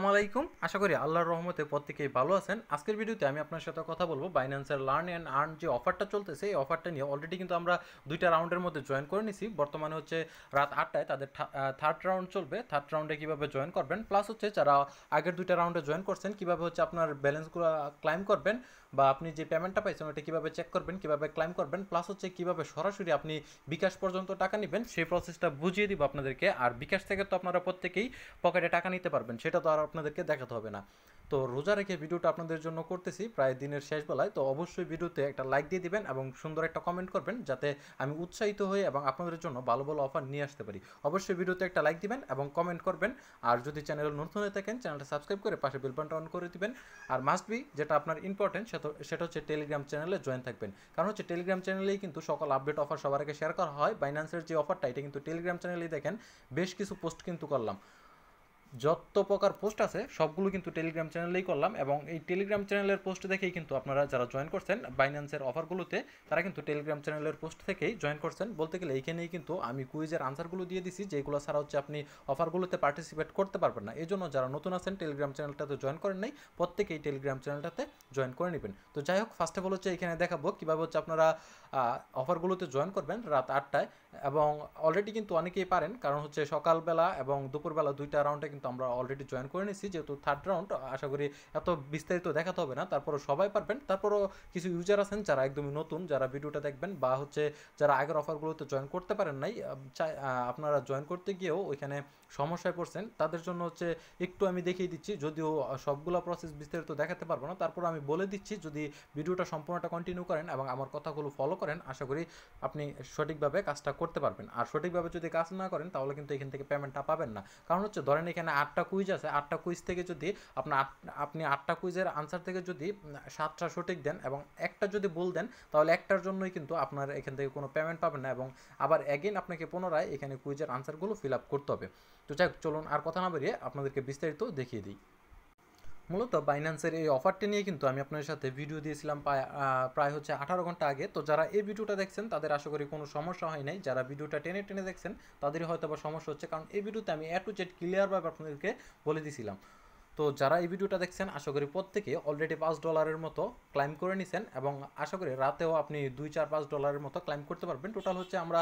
আসসালামু আলাইকুম। আশা করি আল্লাহর রহমতে প্রত্যেকেই ভালো আছেন। আজকের ভিডিওতে আমি আপনার সাথে কথা বলবো বাইন্যান্সের লার্ন অ্যান্ড আর্ন যে অফারটা চলতেছে, এই অফারটা নিয়ে অলরেডি কিন্তু আমরা 2টা রাউন্ডের মধ্যে জয়েন করে নিছি। বর্তমানে হচ্ছে রাত 8টায় তাদের থার্ড রাউন্ড চলবে। থার্ড রাউন্ডে কীভাবে জয়েন করবেন, প্লাস হচ্ছে যারা আগের 2টা রাউন্ডে জয়েন করছেন কীভাবে হচ্ছে আপনার ব্যালেন্সগুলো ক্লাইম করবেন, বা আপনি যে পেমেন্টটা পাইছেন ওটা কীভাবে চেক করবেন, কীভাবে ক্লাইম করবেন, প্লাস হচ্ছে কীভাবে সরাসরি আপনি বিকাশ পর্যন্ত টাকা নেবেন সেই প্রসেসটা বুঝিয়ে দিব আপনাদেরকে। আর বিকাশ থেকে তো আপনারা প্রত্যেকেই পকেটে টাকা নিতে পারবেন, সেটা তো আর আপনাদেরকে দেখাতে হবে না। তো রোজা রেখে ভিডিওটা আপনাদের জন্য করতেছি প্রায় দিনের শেষ বেলায়, তো অবশ্যই ভিডিওতে একটা লাইক দিয়ে দিবেন এবং সুন্দর একটা কমেন্ট করবেন যাতে আমি উৎসাহিত হই এবং আপনাদের জন্য ভালো ভালো অফার নিয়ে আসতে পারি। অবশ্যই ভিডিওতে একটা লাইক দিবেন এবং কমেন্ট করবেন। আর যদি চ্যানেল নতুন হয়ে থাকেন চ্যানেলটা সাবস্ক্রাইব করে পাশে বেল বাটনটা অন করে দিবেন। আর মাস্ট বি যেটা আপনার ইম্পর্টেন্ট সেটা হচ্ছে টেলিগ্রাম চ্যানেলে জয়েন থাকবেন, কারণ হচ্ছে টেলিগ্রাম চ্যানেলেই কিন্তু সকল আপডেট অফার সবার আগে শেয়ার করা হয়। বাইন্যান্সের যে অফারটা এটা কিন্তু টেলিগ্রাম চ্যানেলেই দেখেন বেশ কিছু পোস্ট কিন্তু করলাম, যত প্রকার পোস্ট আছে সবগুলো কিন্তু টেলিগ্রাম চ্যানেলেই করলাম, এবং এই টেলিগ্রাম চ্যানেলের পোস্ট দেখেই কিন্তু আপনারা যারা জয়েন করছেন বাইন্যান্সের অফারগুলোতে তারা কিন্তু টেলিগ্রাম চ্যানেলের পোস্ট থেকেই জয়েন করছেন। বলতে গেলে এইখানেই কিন্তু আমি কুইজের আনসারগুলো দিয়ে দিছি, যেগুলো ছাড়া হচ্ছে আপনি অফারগুলোতে পার্টিসিপেট করতে পারবেন না। এই জন্য যারা নতুন আছেন টেলিগ্রাম চ্যানেলটাতে জয়েন করেন নাই প্রত্যেকেই টেলিগ্রাম চ্যানেলটাতে জয়েন করে নেবেন। তো যাই হোক, ফার্স্ট অফ অল হচ্ছে এখানে দেখাবো কীভাবে হচ্ছে আপনারা অফারগুলোতে জয়েন করবেন রাত 8টায়। এবং অলরেডি কিন্তু অনেকেই পারেন, কারণ হচ্ছে সকালবেলা এবং দুপুরবেলা 2টা রাউন্ডে কিন্তু আমরা অলরেডি জয়েন করে নিয়েছি। যেহেতু থার্ড রাউন্ড আশা করি এত বিস্তারিত দেখাতে হবে না, তারপরও সবাই পারবেন। তারপরও কিছু ইউজার আছেন যারা একদমই নতুন, যারা ভিডিওটা দেখবেন বা হচ্ছে যারা আগের অফারগুলোতে জয়েন করতে পারেন নাই, আপনারা জয়েন করতে গিয়েও ওইখানে সমস্যায় পড়ছেন, তাদের জন্য হচ্ছে একটু আমি দেখিয়ে দিচ্ছি। যদিও সবগুলো প্রসেস বিস্তারিত দেখাতে পারবো না, তারপর আমি বলে দিচ্ছি। যদি ভিডিওটা সম্পূর্ণটা কন্টিনিউ করেন এবং আমার কথাগুলো ফলো করেন আশা করি আপনি সঠিকভাবে কাজটা করতে পারবেন। আর সঠিকভাবে যদি কাজ না করেন তাহলে কিন্তু এখান থেকে পেমেন্টটা পাবেন না। কারণ হচ্ছে ধরেন এখানে 8টা কুইজ আছে, 8টা কুইজ থেকে যদি আপনি 8টা কুইজের আনসার থেকে যদি 7টা সঠিক দেন এবং একটা যদি ভুল দেন তাহলে একটার জন্যই কিন্তু আপনার এখান থেকে কোনো পেমেন্ট পাবেন না, এবং আবার অ্যাগেন আপনাকে পুনরায় এখানে কুইজের আনসারগুলো ফিল আপ করতে হবে। তো যাই হোক, চলুন আর কথা না বেরিয়ে আপনাদেরকে বিস্তারিত দেখিয়ে দিই। মূলত বাইন্যান্সের এই অফারটি নিয়ে কিন্তু আমি আপনাদের সাথে ভিডিও দিয়েছিলাম প্রায় হচ্ছে 18 ঘন্টা আগে। তো যারা এই ভিডিওটা দেখছেন তাদের আশা করি কোনো সমস্যা হয় নাই, যারা ভিডিওটা টেনে টেনে দেখছেন তাদেরই হয়তো বা সমস্যা হচ্ছে, কারণ এই ভিডিওতে আমি A to Z ক্লিয়ারভাবে আপনাদেরকে বলে দিয়েছিলাম। তো যারা এই ভিডিওটা দেখছেন আশা করি প্রত্যেকে অলরেডি $5 মতো ক্লাইম করে নিছেন, এবং আশা করি রাতেও আপনি $2, $4, $5 মতো ক্লাইম করতে পারবেন। টোটাল হচ্ছে আমরা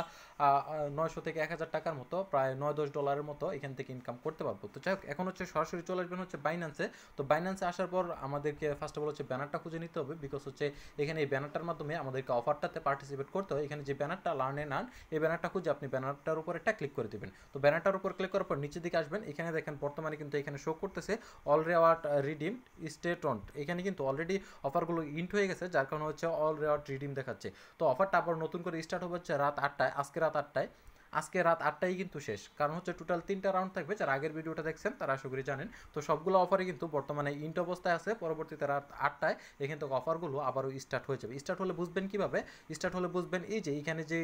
900 থেকে 1000 টাকার মতো প্রায় $9-10 মতো এখান থেকে ইনকাম করতে পারবো। তো যাই হোক, এখন হচ্ছে সরাসরি চলে আসবেন হচ্ছে বাইন্যান্সে। তো বাইন্যান্সে আসার পর আমাদেরকে ফার্স্ট অফ অল হচ্ছে ব্যানারটা খুঁজে নিতে হবে, বিকজ হচ্ছে এখানে এই ব্যানারটার মাধ্যমে আমাদেরকে অফারটাতে পার্টিসিপেট করতে হয়। এখানে যে ব্যানারটা লার্ন এন্ড আর্ন, এই ব্যানারটা খুঁজে আপনি ব্যানারটার উপর একটা ক্লিক করে দেবেন। তো ব্যানারটার উপর ক্লিক করার পর নিচের দিকে আসবেন, এখানে দেখেন বর্তমানে কিন্তু এখানে শো করতেছে all reward redeem state on. এখানে কিন্তু অলরেডি অফারগুলো ইন্ট হয়ে গেছে, যার কারণে হচ্ছে অল রেওয়ার্ড রিডিম দেখাচ্ছে। তো অফারটা আবার নতুন করে স্টার্ট হবে হচ্ছে রাত 8টায়, আজকে রাত 8টায় কিন্তু শেষ, কারণ হচ্ছে টোটাল 3টা রাউন্ড থাকবে। যারা আগের ভিডিওটা দেখছেন তারা আশা করি জানেন। তো সবগুলো অফারই কিন্তু বর্তমানে ইন্ট অবস্থায় আছে, পরবর্তীতে রাত 8টায় এখান থেকে অফারগুলো আবারও স্টার্ট হয়ে যাবে। স্টার্ট হলে বুঝবেন কীভাবে, স্টার্ট হলে বুঝবেন এই যে এখানে যে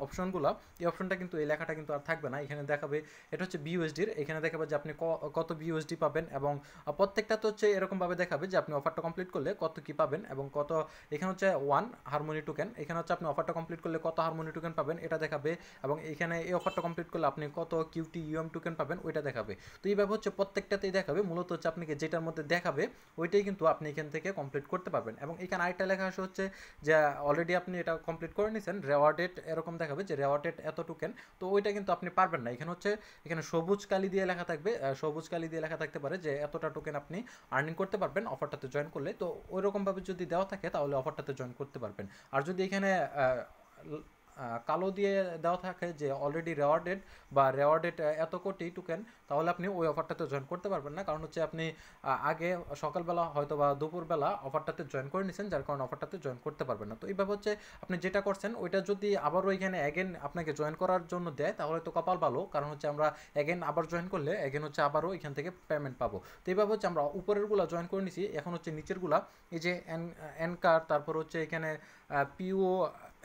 অপশনগুলো, এই অপশনটা কিন্তু এই লেখাটা কিন্তু আর থাকবে না। এখানে দেখাবে এটা হচ্ছে বিইউএসডির, এখানে দেখাবে যে আপনি কত বিইউএসডি পাবেন, এবং প্রত্যেকটা তো হচ্ছে এরকমভাবে দেখাবে যে আপনি অফারটা কমপ্লিট করলে কত কী পাবেন এবং কত। এখানে হচ্ছে 1 হারমোনি টোকেন, এখানে হচ্ছে আপনি অফারটা কমপ্লিট করলে কত হারমোনি টোকেন পাবেন এটা দেখাবে, এবং এখানে এই অফারটা কমপ্লিট করলে আপনি কত কিউটি ইউএম টোকেন পাবেন ওইটা দেখাবে। তো এইভাবে হচ্ছে প্রত্যেকটাতেই দেখাবে। মূলত হচ্ছে আপনাকে যেটার মধ্যে দেখাবে ওইটাই কিন্তু আপনি এখান থেকে কমপ্লিট করতে পারবেন। এবং এখানে আরেকটা লেখা আসে হচ্ছে যে অলরেডি আপনি এটা কমপ্লিট করে নিয়েছেন, রেওয়ার্ডেড এরকম দেখাবে যে রেওয়ার্ডেড এত টোকেন। তো ওইটা কিন্তু আপনি পারবেন না। এখানে হচ্ছে এখানে সবুজ কালি দিয়ে লেখা থাকবে, সবুজ কালি দিয়ে লেখা থাকতে পারে যে এতটা টোকেন আপনি আর্নিং করতে পারবেন অফারটাতে জয়েন করলে। তো ওইরকমভাবে যদি দেওয়া থাকে তাহলে অফারটাতে জয়েন করতে পারবেন। আর যদি এখানে কালো দিয়ে দেওয়া থাকে যে অলরেডি রেওয়ার্ডেড বা রেওয়ার্ডেড এত কোটি টোকেন, তাহলে আপনি ওই অফারটাতে জয়েন করতে পারবেন না, কারণ হচ্ছে আপনি আগে সকালবেলা হয়তো বা দুপুরবেলা অফারটাতে জয়েন করে নিয়েছেন, যার কারণে অফারটাতে জয়েন করতে পারবেন না। তো এইভাবে হচ্ছে আপনি যেটা করছেন ওইটা যদি আবারও এখানে অ্যাগেন আপনাকে জয়েন করার জন্য দেয় তাহলে তো কপাল ভালো, কারণ হচ্ছে আমরা অ্যাগেন আবার জয়েন করলে অ্যাগেন হচ্ছে আবারও এখান থেকে পেমেন্ট পাবো। তো এইভাবে হচ্ছে আমরা উপরেরগুলো জয়েন করে নিছি, এখন হচ্ছে নিচেরগুলা এই যে এনকার, তারপর হচ্ছে এখানে পিও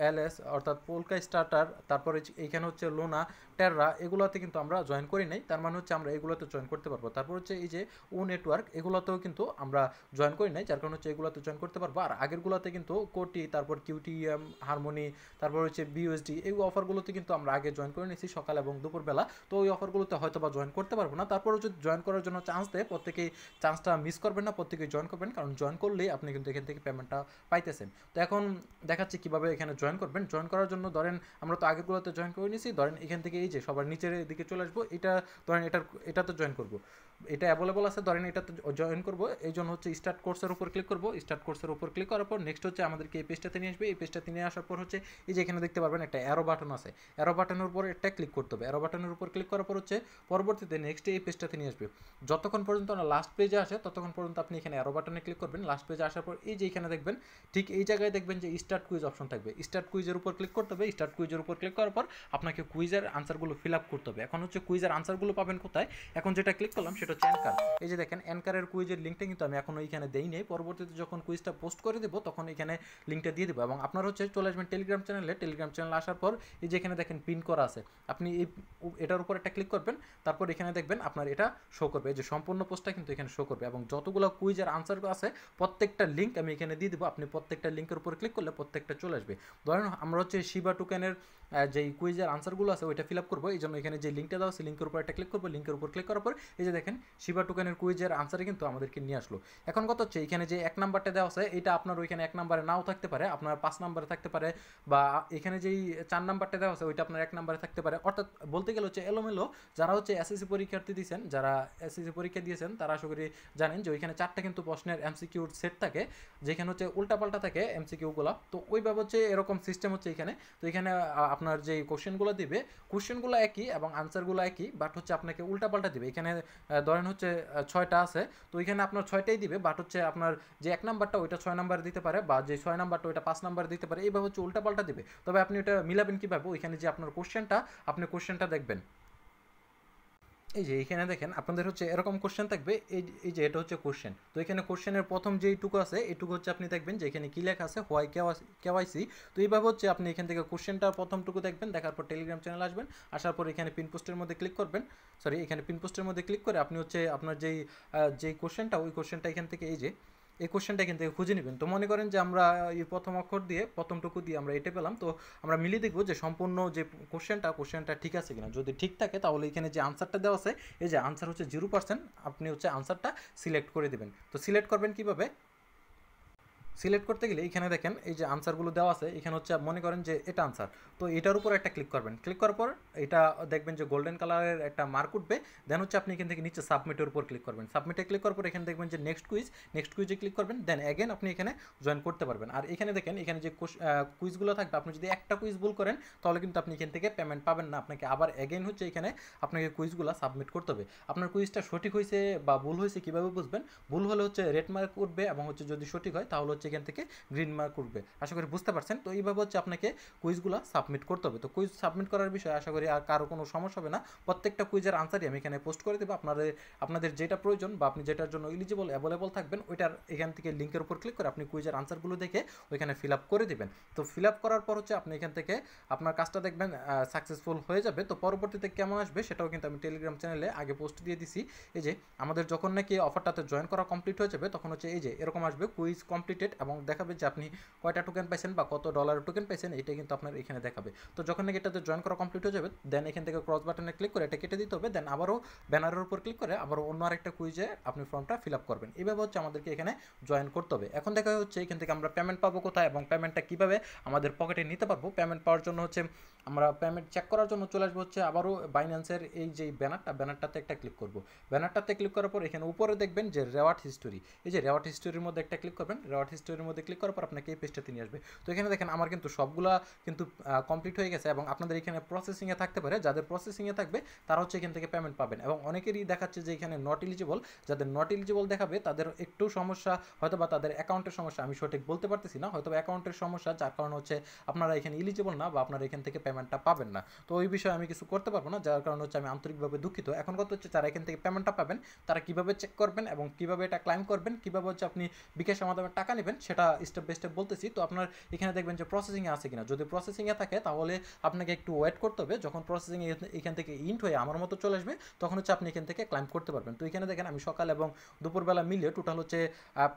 এলএস অর্থাৎ পোলকা স্টার্টার, তারপরে এইখানে হচ্ছে লোনা টেররা এগুলোতে কিন্তু আমরা জয়েন করি নাই, তার মানে হচ্ছে আমরা এগুলোতে জয়েন করতে পারবো। তারপর হচ্ছে এই যে ও নেটওয়ার্ক এগুলোতেও কিন্তু আমরা জয়েন করি নাই, যার কারণে হচ্ছে এগুলোতে জয়েন করতে পারবো। আর আগেরগুলোতে কিন্তু কোটি, তারপর কিউটিএম, হারমোনি, তারপর হচ্ছে বিউএসডি, এই অফারগুলোতে কিন্তু আমরা আগে জয়েন করে নিয়েছি সকাল এবং দুপুরবেলা। তো ওই অফারগুলোতে হয়তো বা জয়েন করতে পারবো না। তারপরও যদি জয়েন করার জন্য চান্স দেয়, প্রত্যেকেই চান্সটা মিস করবেন না, প্রত্যেকেই জয়েন করবেন, কারণ জয়েন করলেই আপনি কিন্তু এখান থেকে পেমেন্টটা পাইতেছেন। তো এখন দেখাচ্ছি কীভাবে এখানে জয়েন করবেন। জয়েন করার জন্য ধরেন আমরা তো আগেরগুলোতে জয়েন করে নিয়েছি, ধরেন এখান থেকে এই যে সবার নিচের দিকে চলে আসবো, এটা ধরেন এটাতে জয়েন করবো, এটা অ্যাভেলেবল আছে, ধরেন এটাতে জয়েন করবো। এই জন্য হচ্ছে স্টার্ট কোর্সের উপর ক্লিক করবো। স্টার্ট কোর্সের উপর ক্লিক করার পর নেক্সট হচ্ছে আমাদেরকে এই পেজটাতে নিয়ে আসবে। এই পেজটাতে নিয়ে আসার পর হচ্ছে এই যে এখানে দেখতে পারবেন একটা অ্যারো বাটন আছে, অ্যারো বাটনের উপর একটা ক্লিক করতে হবে। অ্যারো বাটনের উপর ক্লিক করার পর হচ্ছে পরবর্তীতে নেক্সট এই পেজটাতে নিয়ে আসবে। যতক্ষণ পর্যন্ত না লাস্ট পেজে আসে ততক্ষণ পর্যন্ত আপনি এখানে অ্যারো বাটনে ক্লিক করবেন। লাস্ট পেজে আসার পর এই যে এখানে দেখবেন, ঠিক এই জায়গায় দেখবেন যে স্টার্ট কুইজ অপশন থাকবে। স্টার্ট কুইজের উপর ক্লিক করতে হবে। স্টার্ট কুইজের উপর ক্লিক করার পর আপনাকে কুইজের আনসারগুলো ফিল আপ করতে হবে। এখন হচ্ছে কুইজের আনসারগুলো পাবেন কোথায়? এখন যেটা ক্লিক করলাম সেটা হচ্ছে অ্যানকার। এই যে দেখেন অ্যানকারের কুইজের লিঙ্কটা কিন্তু আমি এখন এইখানে দেই নেই, পরবর্তীতে যখন কুইজটা পোস্ট করে দেবো তখন এখানে লিঙ্কটা দিয়ে দেবো। এবং আপনার হচ্ছে চলে আসবেন টেলিগ্রাম চ্যানেলে। টেলিগ্রাম চ্যানেলে আসার পর এই যে এখানে দেখেন পিন করা আছে, আপনি এটার উপর একটা ক্লিক করবেন। তারপর এখানে দেখবেন আপনার এটা শো করবে, এই যে সম্পূর্ণ পোস্টটা কিন্তু এখানে শো করবে, এবং যতগুলো কুইজের আনসার আছে প্রত্যেকটা লিঙ্ক আমি এখানে দিয়ে দেবো। আপনি প্রত্যেকটা লিঙ্কের উপর ক্লিক করলে প্রত্যেকটা চলে আসবে। ধরেন আমরা হচ্ছে শিবা টোকেনের যেই কুইজের আনসারগুলো আছে ওইটা ফিল আপ করবো, এই জন্য এখানে যে লিঙ্কটা দেওয়া আছে লিঙ্কের উপর একটা ক্লিক করবো। লিঙ্কের উপর ক্লিক করার পর এই যে দেখেন শিবা টোকেনের কুইজের আনসারে কিন্তু আমাদেরকে নিয়ে আসলো। এখন কত হচ্ছে এখানে যে 1 নাম্বারটা দেওয়া আছে এটা আপনার ওইখানে 1 নাম্বারে নাও থাকতে পারে, আপনার 5 নাম্বারে থাকতে পারে, বা এখানে যেই 4 নাম্বারটা দেওয়া আছে ওইটা আপনার 1 নাম্বারে থাকতে পারে। অর্থাৎ বলতে গেলে হচ্ছে এলোমেলো। যারা হচ্ছে এসএসসি পরীক্ষার্থী দিয়েছেন, যারা এসএসসি পরীক্ষা দিয়েছেন তারা আশা করি জানেন যে ওইখানে 4টা কিন্তু প্রশ্নের এমসিকিউর সেট থাকে, যেখানে হচ্ছে উল্টাপাল্টা থাকে এমসিকিউগুলো। তো ওইভাবে হচ্ছে এরকম সিস্টেম হচ্ছে এখানে। তো এখানে আপনার যে কোশ্চেনগুলো দিবে, কোশ্চেনগুলো একই এবং আনসারগুলো একই, বাট হচ্ছে আপনাকে উল্টাপাল্টা দিবে। এখানে ধরেন হচ্ছে 6টা আছে, তো এখানে আপনার 6টাই দিবে, বাট হচ্ছে আপনার যে 1 নাম্বারটা ওইটা 6 নাম্বার দিতে পারে, বা যে 6 নাম্বারটা ওইটা 5 নাম্বার দিতে পারে, এইভাবে হচ্ছে উল্টাপাল্টা দিবে। তবে আপনি ওটা মিলাবেন কীভাবে? ওইখানে যে আপনার কোশ্চেনটা, আপনি কোশ্চেনটা দেখবেন, এই যে এখানে দেখেন আপনাদের হচ্ছে এরকম কোশ্চেন থাকবে। এই যে এটা হচ্ছে কোশ্চেন। তো এখানে কোশ্চেনের প্রথম যেইটুকু আছে এইটুকু হচ্ছে আপনি দেখবেন যে এখানে কী লেখা আছে, হোয়াই কেওয়াইসি। তো এইভাবে হচ্ছে আপনি এখান থেকে কোশ্চেনটা প্রথমটুকু দেখবেন, দেখার পর টেলিগ্রাম চ্যানেল আসবেন। আসার পর এখানে পিন পোস্টের মধ্যে ক্লিক করবেন, এখানে পিন পোস্টের মধ্যে ক্লিক করে আপনি হচ্ছে আপনার যেই কোশ্চেনটা, ওই কোশ্চেনটা এখান থেকে এই কোশ্চেনটা এখান থেকে খুঁজে নেবেন। তো মনে করেন যে আমরা এই প্রথম অক্ষর দিয়ে প্রথমটুকু দিয়ে আমরা এটা পেলাম, তো আমরা মিলিয়ে দেখবো যে সম্পূর্ণ যে কোশ্চেনটা ঠিক আছে কিনা। যদি ঠিক থাকে তাহলে এখানে যে আনসারটা দেওয়া আছে, এই যে আনসার হচ্ছে 0%, আপনি হচ্ছে আনসারটা সিলেক্ট করে দেবেন। তো সিলেক্ট করবেন কীভাবে? সিলেক্ট করতে গেলে এখানে দেখেন এই যে আনসারগুলো দেওয়া আছে, এখানে হচ্ছে মনে করেন যে এটা আনসার, তো এটার উপর একটা ক্লিক করবেন। ক্লিক করার পর এটা দেখবেন যে গোল্ডেন কালারের একটা মার্ক উঠবে। দেন হচ্ছে আপনি এখান থেকে নিচে সাবমিটের উপর ক্লিক করবেন। সাবমিটে ক্লিক করার পর এখানে দেখবেন যে নেক্সট কুইজে ক্লিক করবেন। দেন অ্যাগেন আপনি এখানে জয়েন করতে পারবেন। আর এখানে দেখেন এখানে যে কুইজগুলো থাকবে, আপনি যদি একটা কুইজ ভুল করেন তাহলে কিন্তু আপনি এখান থেকে পেমেন্ট পাবেন না। আপনাকে আবার অ্যাগেন হচ্ছে এখানে আপনাকে কুইজগুলো সাবমিট করতে হবে। আপনার কুইজটা সঠিক হয়েছে বা ভুল হয়েছে কীভাবে বুঝবেন? ভুল হলে হচ্ছে রেড মার্ক উঠবে, এবং হচ্ছে যদি সঠিক হয় তাহলে হচ্ছে এখান থেকে গ্রিন মার্ক উঠবে। আশা করি বুঝতে পারছেন। তো এইভাবে হচ্ছে আপনাকে কুইজগুলো সাবমিট করতে হবে। তো কুইজ সাবমিট করার বিষয়ে আশা করি আর কারো কোনো সমস্যা হবে না। প্রত্যেকটা কুইজের আনসারই আমি এখানে পোস্ট করে দেবো। আপনাদের যেটা প্রয়োজন বা আপনি যেটার জন্য অ্যাভেলেবল থাকবেন, ওইটার এখান থেকে লিঙ্কের উপর ক্লিক করে আপনি কুইজের আনসারগুলো দেখে ওইখানে ফিল আপ করে দেবেন। তো ফিল আপ করার পর হচ্ছে আপনি এখান থেকে আপনার কাজটা দেখবেন সাকসেসফুল হয়ে যাবে। তো পরবর্তীতে কেমন আসবে সেটাও কিন্তু আমি টেলিগ্রাম চ্যানেলে আগে পোস্ট দিয়ে দিছি। এই যে আমাদের যখন নাকি অফারটাতে জয়েন করা কমপ্লিট হয়ে যাবে তখন হচ্ছে এই যে এরকম আসবে কুইজ কমপ্লিটেড, এবং দেখাবে যে আপনি কয়টা টোকেন পাইছেন বা কত ডলারের টোকেন পাইছেন, এটা কিন্তু আপনার এখানে দেখাবে। তো যখন নাকি এটাতে জয়েন করা কমপ্লিট হয়ে যাবে, দেন এখান থেকে ক্রস বাটনে ক্লিক করে এটা কেটে দিতে হবে। দেন আবারও ব্যানারের উপর ক্লিক করে আবারও অন্য আরেকটা কুইজে আপনি ফর্মটা ফিল আপ করবেন। এইভাবে হচ্ছে আমাদেরকে এখানে জয়েন করতে হবে। এখন দেখা হচ্ছে এখান থেকে আমরা পেমেন্ট পাবো কোথায় এবং পেমেন্টটা কীভাবে আমাদের পকেটে নিতে পারবো। পেমেন্ট পাওয়ার জন্য হচ্ছে আমরা পেমেন্ট চেক করার জন্য চলে আসবো হচ্ছে আবারও বাইন্যান্সের এই যে ব্যানারটাতে একটা ক্লিক করবো। ব্যানারটাতে ক্লিক করার পর এখানে উপরে দেখবেন যে রেওয়ার্ড হিস্টোরি, এই যে রেওয়ার্ড হিস্টোরির মধ্যে একটা ক্লিক করবেন। রেওয়ার্ড হিস্টোরির মধ্যে ক্লিক করার পর আপনাকে এই পেজটাতে নিয়ে আসবে। তো এখানে দেখেন আমার কিন্তু সবগুলা কিন্তু কমপ্লিট হয়ে গেছে, এবং আপনাদের এখানে প্রসেসিংয়ে থাকতে পারে। যাদের প্রসেসিংয়ে থাকবে তারা হচ্ছে এখান থেকে পেমেন্ট পাবেন, এবং অনেকেরই দেখাচ্ছে যে এখানে নট এলিজিবল। যাদের নট এলিজিবল দেখাবে তাদের একটু সমস্যা, হয়তো বা তাদের অ্যাকাউন্টের সমস্যা, আমি সঠিক বলতে পারতেছি না, হয়তো অ্যাকাউন্টের সমস্যা, যার কারণে হচ্ছে আপনারা এখানে এলিজিবল না বা আপনারা এখান থেকে পেমেন্টটা পাবেন না। তো ওই বিষয়ে আমি কিছু করতে পারবো না, যার কারণে হচ্ছে আমি আন্তরিকভাবে দুঃখিত। এখন কথা হচ্ছে যারা এখান থেকে পেমেন্টটা পাবেন তারা কীভাবে চেক করবেন এবং কীভাবে এটা ক্লাইম করবেন, কীভাবে হচ্ছে আপনি বিকাশের মাধ্যমে টাকা নেবেন, দেখাবেন সেটা স্টেপ বাই স্টেপ বলতেছি। তো আপনার এখানে দেখবেন যে প্রসেসিংয়ে আছে কিনা, যদি প্রসেসিংয়ে থাকে তাহলে আপনাকে একটু ওয়েট করতে হবে। যখন প্রসেসিংয়ে এখান থেকে ইন্ট হয়ে আমার মতো চলে আসবে তখন হচ্ছে আপনি এখান থেকে ক্লাইম করতে পারবেন। তো এখানে দেখেন আমি সকাল এবং দুপুরবেলা মিলিয়ে টোটাল হচ্ছে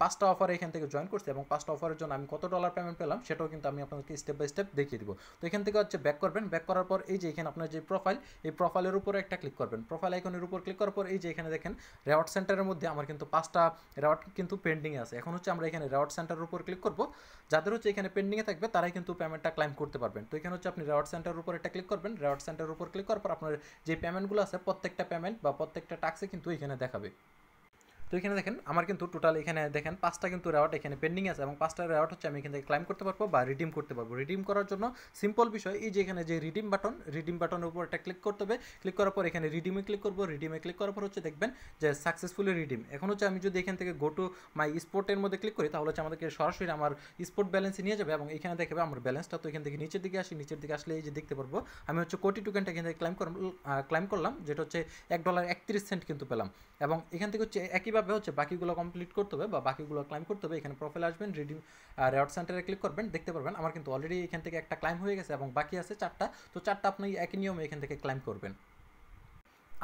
5টা অফারে এখান থেকে জয়েন করছি এবং 5টা অফারের জন্য আমি কত ডলার পেমেন্ট পেলাম সেটাও কিন্তু আমি আপনাদেরকে স্টেপ বাই স্টেপ দেখিয়ে দিব। তো এখান থেকে হচ্ছে ব্যাক করবেন, ব্যাক করার পর এই যে এখানে আপনার যে প্রোফাইল, এই প্রোফাইলের উপরে একটা ক্লিক করবেন। প্রোফাইল আইকনের উপর ক্লিক করার পর এই যে এখানে দেখেন রেওয়ার্ড সেন্টারের মধ্যে আমার কিন্তু 5টা রেওয়ার্ড কিন্তু পেন্ডিংয়ে আছে। এখন হচ্ছে আমরা এখানে রেওয়ার্ড সেন্টারের উপর ক্লিক করব, যাদের হচ্ছে এখানে পেন্ডিংয়ে থাকবে তারাই কিন্তু পেমেন্টটা ক্লাইম করতে পারবেন। তো এখানে হচ্ছে আপনি রেওয়ার্ড সেন্টারের উপর একটা ক্লিক করবেন, রেওয়ার্ড সেন্টারের উপর ক্লিক করার পর আপনার যে পেমেন্টগুলো আছে প্রত্যেকটা পেমেন্ট বা প্রত্যেকটা টাস্কে কিন্তু এখানে দেখাবে। তো এখানে দেখেন আমার কিন্তু টোটাল এখানে দেখেন 5টা কিন্তু রেওয়ার্ড এখানে পেন্ডিং আছে এবং 5টা রেওয়ার্ড হচ্ছে আমি এখান থেকে ক্লাইম করতে পারবো বা রিডিম করতে পারবো। রিডিম করার জন্য সিম্পল বিষয়, এই যে এখানে যে রিডিম বাটনের উপর একটা ক্লিক করতে হবে। ক্লিক করার পর এখানে রিডিমে ক্লিক করবো, রিডিমে ক্লিক করার পর হচ্ছে দেখবেন যে সাকসেসফুলি রিডিম। এখন হচ্ছে আমি যদি এখান থেকে গো টু মাই স্পোর্টের মধ্যে ক্লিক করি তাহলে হচ্ছে আমাদেরকে সরাসরি আমার স্পোর্ট ব্যালেন্সে নিয়ে যাবে এবং এখানে দেখাবে আমার ব্যালেন্সটা। তো এখান থেকে নিচের দিকে আসি, নিচের দিকে আসলে এই যে দেখতে পারবো আমি হচ্ছে কোটি টোকেনটা এখান থেকে ক্লাইম করলাম, যেটা হচ্ছে $1.31 কিন্তু পেলাম। এবং এখান থেকে হচ্ছে একইভাবে হচ্ছে বাকিগুলো কমপ্লিট করতে হবে বা বাকিগুলো ক্লাইম করতে হবে। এখানে প্রোফাইল আসবেন, রিডিম রেওয়ার্ড সেন্টারে ক্লিক করবেন, দেখতে পারবেন আমার কিন্তু অলরেডি এখান থেকে একটা ক্লাইম হয়ে গেছে এবং বাকি আছে 4টা। তো 4টা আপনি একই নিয়মে এখান থেকে ক্লাইম করবেন।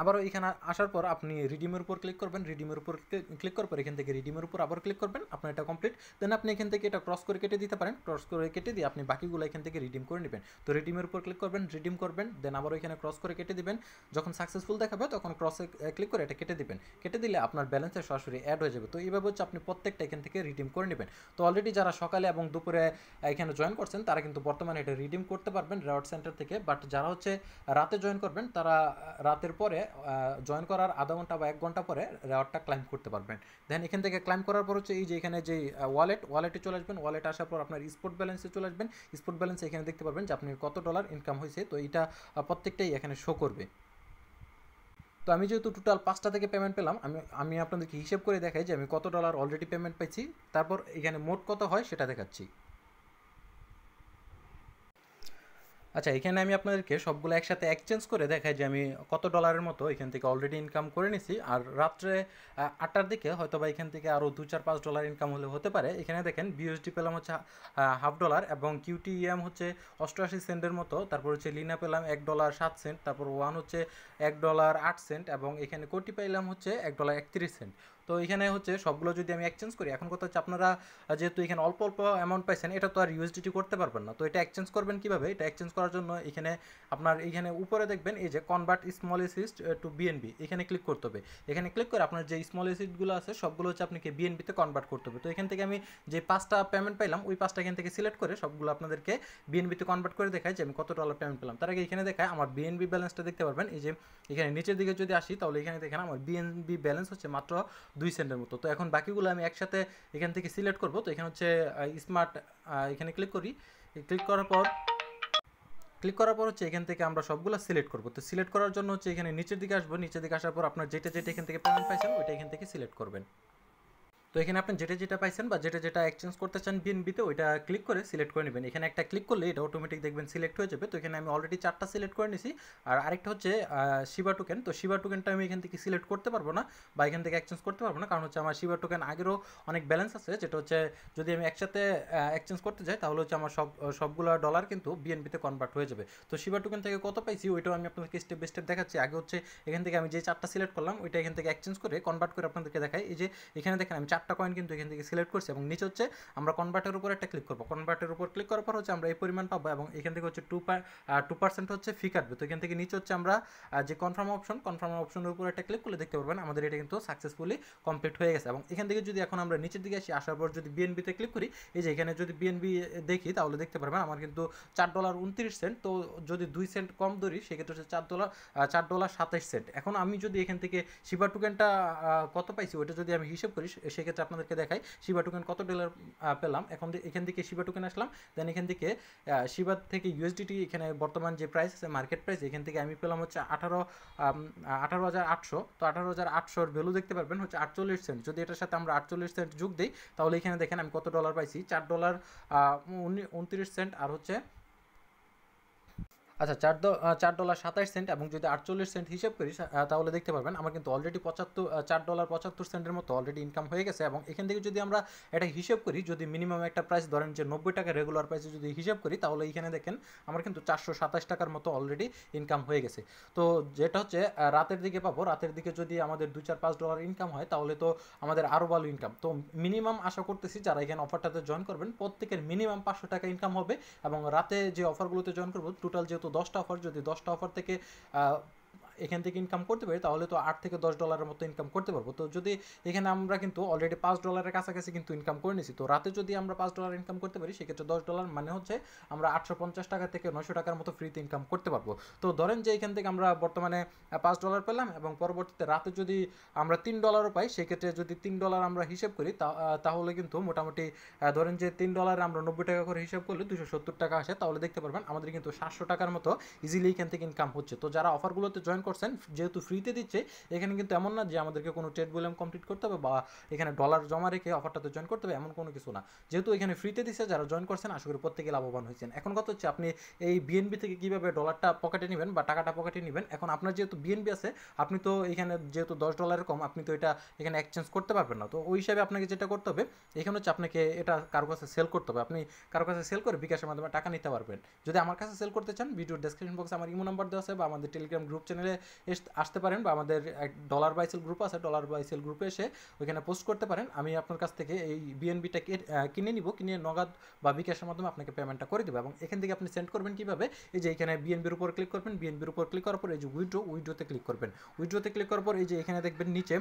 আবারও এখানে আসার পর আপনি রিডিমের উপর ক্লিক করবেন, রিডিমের উপর ক্লিক করার পর এখান থেকে রিডিমের উপর আবার ক্লিক করবেন, আপনার এটা কমপ্লিট। দেন আপনি এখান থেকে এটা ক্রস করে কেটে দিতে পারেন, ক্রস করে কেটে দিয়ে আপনি বাকিগুলো এখান থেকে রিডিম করে নেবেন। তো রিডিমের উপর ক্লিক করবেন, রিডিম করবেন, দেন আবারও এখানে ক্রস করে কেটে দিবেন। যখন সাকসেসফুল দেখাবে তখন ক্রসে ক্লিক করে এটা কেটে দিবেন, কেটে দিলে আপনার ব্যালেন্সে সরাসরি অ্যাড হয়ে যাবে। তো এইভাবে হচ্ছে আপনি প্রত্যেকটা এখান থেকে রিডিম করে নেবেন। তো অলরেডি যারা সকালে এবং দুপুরে এখানে জয়েন করছেন তারা কিন্তু বর্তমানে এটা রিডিম করতে পারবেন রেওয়ার্ড সেন্টার থেকে। বাট যারা হচ্ছে রাতে জয়েন করবেন তারা রাতের পরে জয়েন করার আধা ঘন্টা বা 1 ঘন্টা পরে রেওয়ার্ডটা ক্লাইম করতে পারবেন। দেন এখান থেকে ক্লাইম করার পর হচ্ছে এই যে এখানে যে ওয়ালেটে চলে আসবেন, ওয়ালেটে আসার পর আপনার স্পোর্ট ব্যালেন্সে চলে আসবেন। স্পোর্ট ব্যালেন্সে এখানে দেখতে পারবেন যে আপনি কত ডলার ইনকাম হয়েছে। তো এটা প্রত্যেকটাই এখানে শো করবে। তো আমি যেহেতু টোটাল 5টা থেকে পেমেন্ট পেলাম, আমি আপনাদেরকে হিসেব করে দেখাই যে আমি কত ডলার অলরেডি পেমেন্ট পেয়েছি, তারপর এখানে মোট কত হয় সেটা দেখাচ্ছি। আচ্ছা, এখানে আমি আপনাদেরকে সবগুলো একসাথে এক্সচেঞ্জ করে দেখাই যে আমি কত ডলারের মতো এখান থেকে অলরেডি ইনকাম করে নিছি। আর রাত্রে 8টার দিকে হয়তো বা এখান থেকে আরও $2, $4, $5 ইনকাম হলে হতে পারে। এখানে দেখেন বিউএসডি পেলাম হচ্ছে $0.5 এবং কিউটিএম হচ্ছে 88 সেন্টের মতো, তারপর হচ্ছে লিনা পেলাম $1.07, তারপর ওয়ান হচ্ছে $1.08 এবং এখানে কোটি পাইলাম হচ্ছে $1.31। তো এখানে হচ্ছে সবগুলো যদি আমি এক্সচেঞ্জ করি, এখন কথা হচ্ছে আপনারা যেহেতু এখানে অল্প অল্প অ্যামাউন্ট পাইছেন এটা তো আর ইউএসডিটি করতে পারবেন না। তো এটা এক্সচেঞ্জ করবেন কীভাবে? এটা এক্সচেঞ্জ করার জন্য এখানে আপনার এইখানে উপরে দেখবেন এই যে convert small assets to BNB, এখানে ক্লিক করতে হবে। এখানে ক্লিক করে আপনার যে স্মল এসিস্টগুলো আছে সবগুলো হচ্ছে আপনাকে বিএনবিতে কনভার্ট করতে হবে। তো এখান থেকে আমি যে 5টা পেমেন্ট পাইলাম ওই 5টা এখান থেকে সিলেক্ট করে সবগুলো আপনাদেরকে বিএনবিতে কনভার্ট করে দেখায় যে আমি কত ডলার পেমেন্ট পেলাম। তার আগে এখানে দেখায় আমার বিএনবি ব্যালেন্সটা দেখতে পারবেন। এই যে এখানে নিচের দিকে যদি আসি তাহলে এখানে দেখেন আমার বিএনবি ব্যালেন্স হচ্ছে মাত্র 2 সেন্টের মতো। তো এখন বাকিগুলো আমি একসাথে এখান থেকে সিলেক্ট করব। তো এখানে হচ্ছে স্মার্ট, এখানে ক্লিক করি। ক্লিক করার পর হচ্ছে এখান থেকে আমরা সবগুলো সিলেক্ট করব। তো সিলেক্ট করার জন্য হচ্ছে এখানে নিচের দিকে আসবো, নিচের দিকে আসার পর আপনার যেটা এখান থেকে পেমেন্ট পাইছেন ওইটা এখান থেকে সিলেক্ট করবেন। তো এখানে আপনি যেটা পাইছেন বা যেটা এক্সচেঞ্জ করতে চান বিএনবিতে ওইটা ক্লিক করে সিলেক্ট করে নেবেন। এখানে একটা ক্লিক করলে এটা অটোমেটিক দেখবেন সিলেক্ট হয়ে যাবে। তো এখানে আমি অলরেডি 4টা সিলেক্ট করে নিয়েছি। আর আরেকটা হচ্ছে শিবা টোকেন। তো শিবা টোকেনটা আমি এখান থেকে সিলেক্ট করতে পারবো না বা এখান থেকে এক্সচেঞ্জ করতে পারবো না, কারণ হচ্ছে আমার শিবা টোকেন আগেরও অনেক ব্যালেন্স আছে, যেটা হচ্ছে যদি আমি একসাথে এক্সচেঞ্জ করতে যাই তাহলে হচ্ছে আমার সবগুলো ডলার কিন্তু বিএনবিতে কনভার্ট হয়ে যাবে। তো শিবা টোকেন থেকে কত পাইছি ওইটাও আমি আপনাদেরকে স্টেপ বাই স্টেপ দেখাচ্ছি। আগে হচ্ছে এখান থেকে আমি যে 4টা সিলেক্ট করলাম ওইটা এখান থেকে এক্সচেঞ্জ করে কনভার্ট করে আপনাদেরকে দেখাই। এই যে এখানে দেখেন আমি 4টা কয়েন কিন্তু এখান থেকে সিলেক্ট করছি এবং নিচে হচ্ছে আমরা কনভার্টের উপর একটা ক্লিক করবো। কনভার্টের উপর ক্লিক করার পর হচ্ছে আমরা এই পরিমাণ পাবো এবং এখান থেকে হচ্ছে 2% হচ্ছে ফি কাটবে। তো এখান থেকে নিচে হচ্ছে আমরা যে কনফার্ম অপশনের উপর একটা ক্লিক করলে দেখতে পারবেন আমাদের এটা কিন্তু সাকসেসফুলি কমপ্লিট হয়ে গেছে। এবং এখান থেকে যদি এখন আমরা নিচের দিকে আসি, আসার পর যদি বিএনবিতে ক্লিক করি, এই যে এখানে যদি বিএনবি দেখি তাহলে দেখতে পারবেন আমার কিন্তু $4.29। তো যদি 2 সেন্ট কম ধরি সেক্ষেত্রে হচ্ছে $4.27। এখন আমি যদি এখান থেকে শিবা টোকেনটা কত পাইছি ওইটা যদি আমি হিসেব করি সেক্ষেত্রে আপনাদেরকে দেখাই শিবা টোকেন কত ডলার পেলাম। এখন এখান থেকে শিবা টোকেন আসলাম, দেন এখান থেকে শিবা থেকে ইউএসডিটি এখানে বর্তমান যে প্রাইস আছে মার্কেট প্রাইস, এখান থেকে আমি পেলাম হচ্ছে 18,800। তো 18,800 ভ্যালু দেখতে পারবেন হচ্ছে 48 সেন্ট। যদি এটার সাথে আমরা 48 সেন্ট যোগ দিই তাহলে এখানে দেখেন আমি কত ডলার পাইছি, $4.29 আর হচ্ছে আচ্ছা $4.27 এবং যদি 48 সেন্ট হিসাব করি তাহলে দেখতে পারবেন আমার কিন্তু অলরেডি $4.75 মতো অলরেডি ইনকাম হয়ে গেছে। এবং এখান থেকে যদি আমরা এটা হিসাব করি, যদি মিনিমাম একটা প্রাইস ধরেন যে 90 টাকা রেগুলার প্রাইসে যদি হিসাব করি, তাহলে এইখানে দেখেন আমার কিন্তু 427 টাকার মতো অলরেডি ইনকাম হয়ে গেছে। তো যেটা হচ্ছে রাতের দিকে পাবো, রাতের দিকে যদি আমাদের $2-4-5 ইনকাম হয় তাহলে তো আমাদের আরও ভালো ইনকাম। তো মিনিমাম আশা করতেছি যারা এখানে অফারটাতে জয়েন করবেন প্রত্যেকের মিনিমাম 500 টাকা ইনকাম হবে। এবং রাতে যে অফারগুলোতে জয়েন করবো, টোটাল যেহেতু 10টা অফার, যদি 10টা অফার থেকে এখান থেকে ইনকাম করতে পারি তাহলে তো $8 থেকে $10 মতো ইনকাম করতে পারবো। তো যদি এখানে আমরা কিন্তু অলরেডি $5 কাছাকাছি কিন্তু ইনকাম করে নিছি, তো রাতে যদি আমরা $5 ইনকাম করতে পারি সেক্ষেত্রে $10 মানে হচ্ছে আমরা 850 টাকা থেকে 900 টাকার মতো ফ্রিতে ইনকাম করতে পারবো। তো ধরেন যে এখান থেকে আমরা বর্তমানে $5 পেলাম এবং পরবর্তীতে রাতে যদি আমরা $3 পাই, সেক্ষেত্রে যদি $3 আমরা হিসেব করি তাহলে কিন্তু মোটামুটি ধরেন যে $3 আমরা 90 টাকা করে হিসাব করলে 270 টাকা আসে, তাহলে দেখতে পারবেন আমাদের কিন্তু 700 টাকার মতো ইজিলি এখান থেকে ইনকাম হচ্ছে। তো যারা অফারগুলোতে জয়েন করছেন, যেহেতু ফ্রিতে দিচ্ছে, এখানে কিন্তু এমন না যে আমাদেরকে কোনো ট্রেড ভলিউম কমপ্লিট করতে হবে বা এখানে ডলার জমা রেখে অফারটাতে জয়েন করতে হবে, এমন কোনো কিছু না। যেহেতু এখানে ফ্রিতে দিচ্ছে, যারা জয়েন করছেন আশা করি প্রত্যেকে লাভবান হয়েছেন। এখন কথা হচ্ছে আপনি এই বিএনবি থেকে কীভাবে ডলারটা পকেটে নেবেন বা টাকাটা পকেটে নেবেন। এখন আপনার যেহেতু বিএনবি আছে, আপনি তো এখানে যেহেতু $10 কম, আপনি তো এটা এখানে এক্সচেঞ্জ করতে পারবেন না। তো ওই হিসাবে আপনাকে যেটা করতে হবে, এখানে হচ্ছে আপনাকে এটা কারো কাছে সেল করতে হবে। আপনি কারো কাছে সেল করে বিকাশের মাধ্যমে টাকা নিতে পারবেন। যদি আমার কাছে সেল করতে চান, ভিডিওর ডেসক্রিপশন বক্সে আমার ইমো নাম্বার দেওয়া আছে, বা আমাদের টেলিগ্রাম গ্রুপ চ্যানেলে আসতে পারেন, বা আমাদের $/সেল গ্রুপ আছে, $/সেল গ্রুপে এসে ওইখানে পোস্ট করতে পারেন। আমি আপনার কাছ থেকে এই বিএনবিটা কিনে নিব, কিনে নগদ বা বিকাশের মাধ্যমে আপনাকে পেমেন্টটা করে দেবো। এবং এখান থেকে আপনি সেন্ড করবেন কীভাবে, এই যে এখানে বিএনবির উপর ক্লিক করবেন, বিএনবির উপর ক্লিক করার পর এই যে উইড্রোতে ক্লিক করবেন। উইড্রোতে ক্লিক করার পর এই যে এখানে দেখবেন নিচে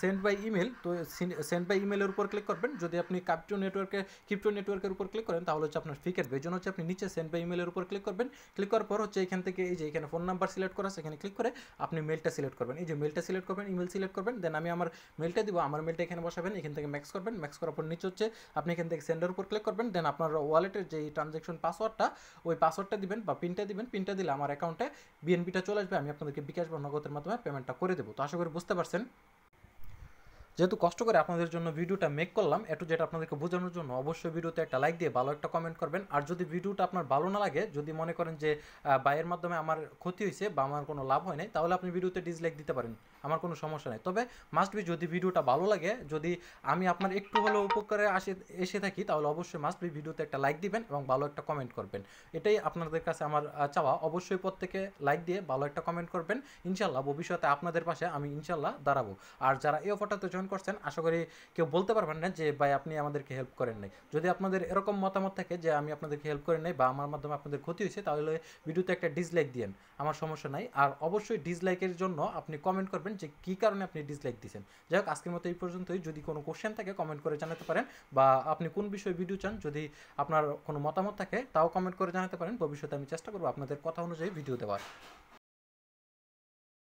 সেন্ড বাই ইমেল, তো সেন্ড বাই ইমেলের উপর ক্লিক করবেন। যদি আপনি ক্রিপ্টো নেটওয়ার্কের উপর ক্লিক করেন তাহলে হচ্ছে আপনার ফি কাটবে। এই জন্য হচ্ছে আপনি নিচে সেন্ড বাই ইমেলের উপর ক্লিক করবেন। ক্লিক করার পর হচ্ছে এখান থেকে এই যে এখানে ফোন নাম্বার সিলেক্ট করা আছে, এখানে ক্লিক করে আপনি মেলটা সিলেক্ট করবেন। এই যে মেলটা সিলেক্ট করবেন, ইমেল সিলেক্ট করবেন, দেন আমি আমার মেলটা দিব, আমার মেলটা এখানে বসাবেন, এখান থেকে ম্যাক্স করবেন। ম্যাক্স করার পর নিচে হচ্ছে আপনি এখান থেকে সেন্ডের উপর ক্লিক করবেন, দেন আপনার ওয়ালেটের যে ট্রানজ্যাকশন পাসওয়ার্ডটা, ওই পাসওয়ার্ডটা দিবেন বা পিনটা দিবেন। পিনটা দিলে আমার অ্যাকাউন্টে বিএনবিটা চলে আসবে, আমি আপনাদেরকে বিকাশ বা নগদের মাধ্যমে পেমেন্টটা করে দেবো। তো আশা করি বুঝতে পারছেন। যেহেতু কষ্ট করে আপনাদের জন্য ভিডিওটা মেক করলাম, একটু যেটা আপনাদেরকে বোঝানোর জন্য, অবশ্যই ভিডিওতে একটা লাইক দিয়ে ভালো একটা কমেন্ট করবেন। আর যদি ভিডিওটা আপনার ভালো না লাগে, যদি মনে করেন যে বাইয়ের মাধ্যমে আমার ক্ষতি হয়েছে বা আমার কোনো লাভ হয় নাই, তাহলে আপনি ভিডিওতে ডিসলাইক দিতে পারেন, আমার কোনো সমস্যা নেই। তবে মাস্ট বি যদি ভিডিওটা ভালো লাগে, যদি আমি আপনার একটু হলেও উপকারে এসে থাকি, তাহলে অবশ্যই মাস্ট বি ভিডিওতে একটা লাইক দিবেন এবং ভালো একটা কমেন্ট করবেন। এটাই আপনাদের কাছে আমার চাওয়া। অবশ্যই প্রত্যেকে লাইক দিয়ে ভালো একটা কমেন্ট করবেন। ইনশাল্লাহ ভবিষ্যতে আপনাদের পাশে আমি ইনশাল্লাহ দাঁড়াবো। আর যারা এই অফারটাতে জয়েন করছেন, আশা করি কেউ বলতে পারবেন না যে ভাই আপনি আমাদেরকে হেল্প করেন নাই। যদি আপনাদের এরকম মতামত থাকে যে আমি আপনাদেরকে হেল্প করেন নাই বা আমার মাধ্যমে আপনাদের ক্ষতি হয়েছে, তাহলে ভিডিওতে একটা ডিসলাইক দিয়েন, আমার সমস্যা নাই। আর অবশ্যই ডিসলাইকের জন্য আপনি কমেন্ট করবেন যে কী কারণে আপনি ডিসলাইক দিয়েছেন। যাই হোক, আজকের মতো এই পর্যন্তই। যদি কোনো কোশ্চেন থাকে কমেন্ট করে জানাতে পারেন, বা আপনি কোন বিষয়ে ভিডিও চান, যদি আপনার কোনো মতামত থাকে তাও কমেন্ট করে জানাতে পারেন। ভবিষ্যতে আমি চেষ্টা করবো আপনাদের কথা অনুযায়ী ভিডিও দেওয়ার।